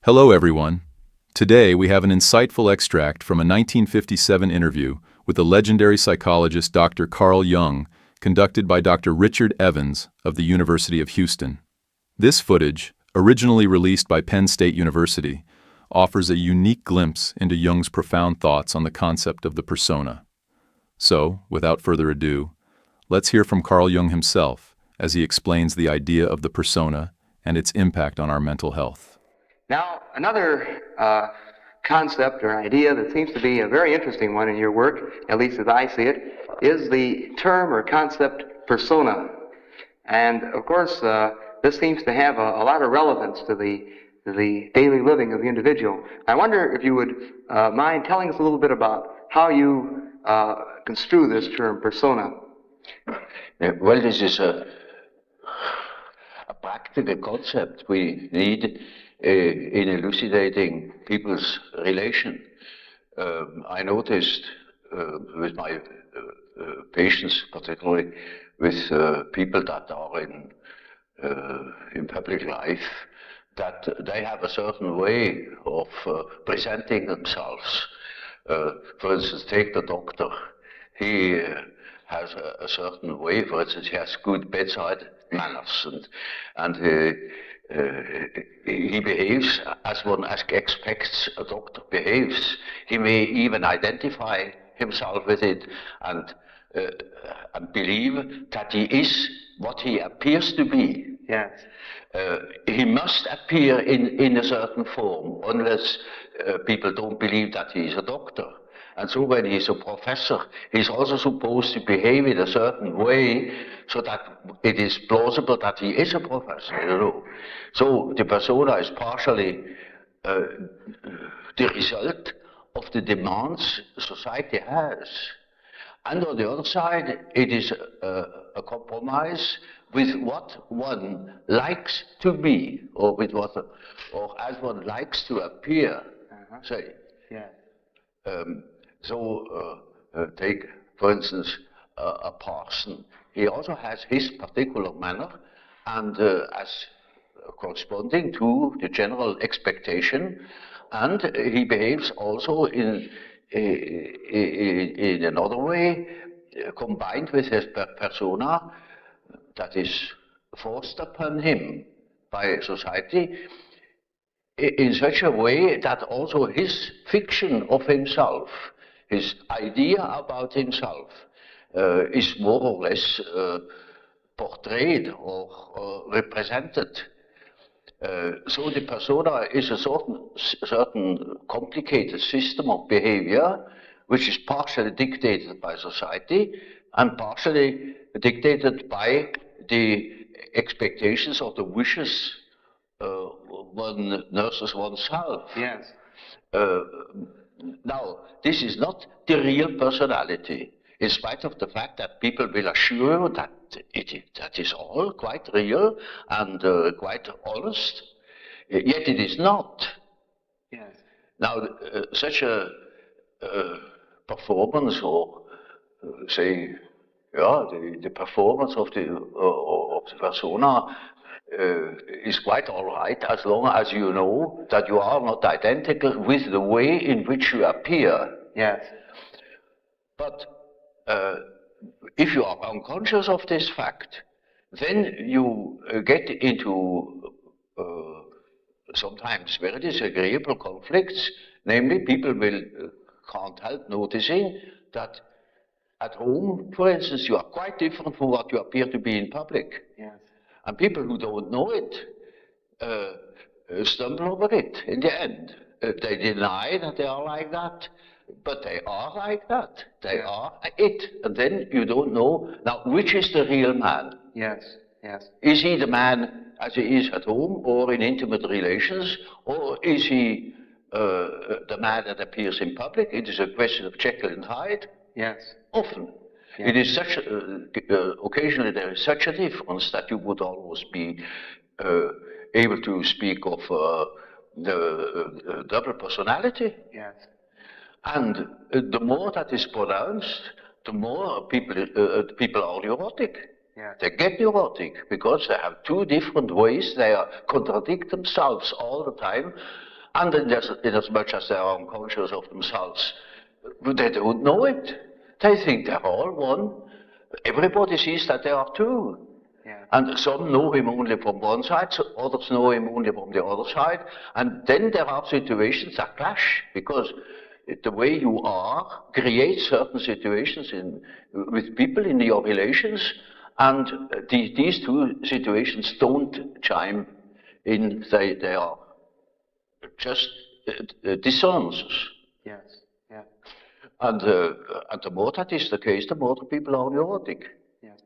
Hello, everyone. Today, we have an insightful extract from a 1957 interview with the legendary psychologist Dr. Carl Jung, conducted by Dr. Richard Evans of the University of Houston. This footage, originally released by Penn State University, offers a unique glimpse into Jung's profound thoughts on the concept of the persona. So, without further ado, let's hear from Carl Jung himself as he explains the idea of the persona and its impact on our mental health. Now, another concept or idea that seems to be a very interesting one in your work, at least as I see it, is the term or concept persona. And of course, this seems to have a lot of relevance to the daily living of the individual. I wonder if you would mind telling us a little bit about how you construe this term persona. Well, this is a practical concept we need in elucidating people's relation. I noticed with my patients, particularly with people that are in public life, that they have a certain way of presenting themselves. For instance, take the doctor. He has a certain way. For instance, he has good bedside manners, and he behaves as one expects a doctor behaves. He may even identify himself with it and believe that he is what he appears to be. Yes. He must appear in a certain form, unless people don't believe that he is a doctor. And so when he's a professor, he's also supposed to behave in a certain way so that it is plausible that he is a professor, you know. So the persona is partially the result of the demands society has. And on the other side, it is a compromise with what one likes to be, or with what, or as one likes to appear. Say. Yeah. Take, for instance, a parson. He also has his particular manner, and as corresponding to the general expectation, and he behaves also in another way, combined with his persona that is forced upon him by society, in such a way that also his fiction of himself, his idea about himself, is more or less portrayed or represented. So the persona is a certain complicated system of behavior which is partially dictated by society and partially dictated by the expectations or the wishes one nurses oneself. Yes. Now, this is not the real personality, in spite of the fact that people will assure you that that is all quite real and quite honest, yet it is not. Yes. Now, such a performance, or say, the performance of the persona is quite all right, as long as you know that you are not identical with the way in which you appear. Yes. But if you are unconscious of this fact, then you get into sometimes very disagreeable conflicts. Namely, people can't help noticing that at home, for instance, you are quite different from what you appear to be in public. Yes. And people who don't know it stumble over it in the end. They deny that they are like that, but they are like that. They are it. And then you don't know, now, which is the real man? Yes. Yes. Is he the man as he is at home or in intimate relations, or is he the man that appears in public? It is a question of Jekyll and Hyde. Yes. Often. Yeah. It is such occasionally there is such a difference that you would almost be able to speak of the double personality. Yes. And the more that is pronounced, the more people are neurotic. Yeah. They get neurotic because they have two different ways. They contradict themselves all the time, And in as much as they are unconscious of themselves, they don't know it. They think they're all one. Everybody sees that they are two. Yeah. And some know him only from one side, so others know him only from the other side. And then there are situations that clash, because the way you are creates certain situations with people in your relations, and these two situations don't chime in, they are just dissonances. Yes. Yeah. And the more that is the case, the more the people are neurotic. Yes.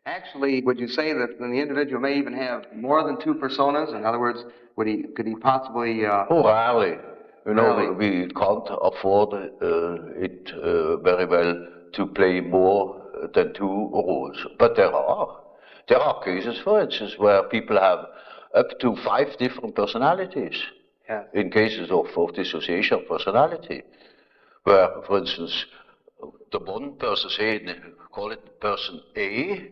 Actually, would you say that the individual may even have more than two personas? In other words, could he possibly? Oh, rarely. You know, Rarely. we can't afford it very well to play more than two roles. But there are cases, for instance, where people have up to 5 different personalities. Yes. In cases of dissociation of personality, where, for instance, the one person, say, call it person A,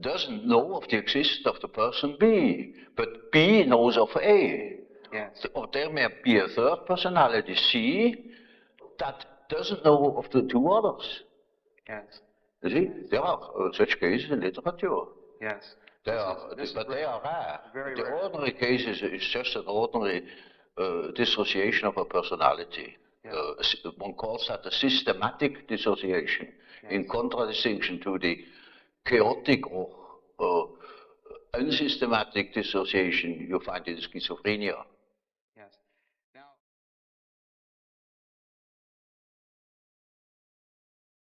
doesn't know of the existence of the person B, but B knows of A. Yes. Or there may be a third personality, C, that doesn't know of the two others. Yes. You see, there are such cases in literature. Yes. They are rare. Very The rare. ordinary case is just an ordinary dissociation of a personality. Yeah. One calls that a systematic dissociation, in contradistinction to the chaotic or unsystematic dissociation you find in schizophrenia.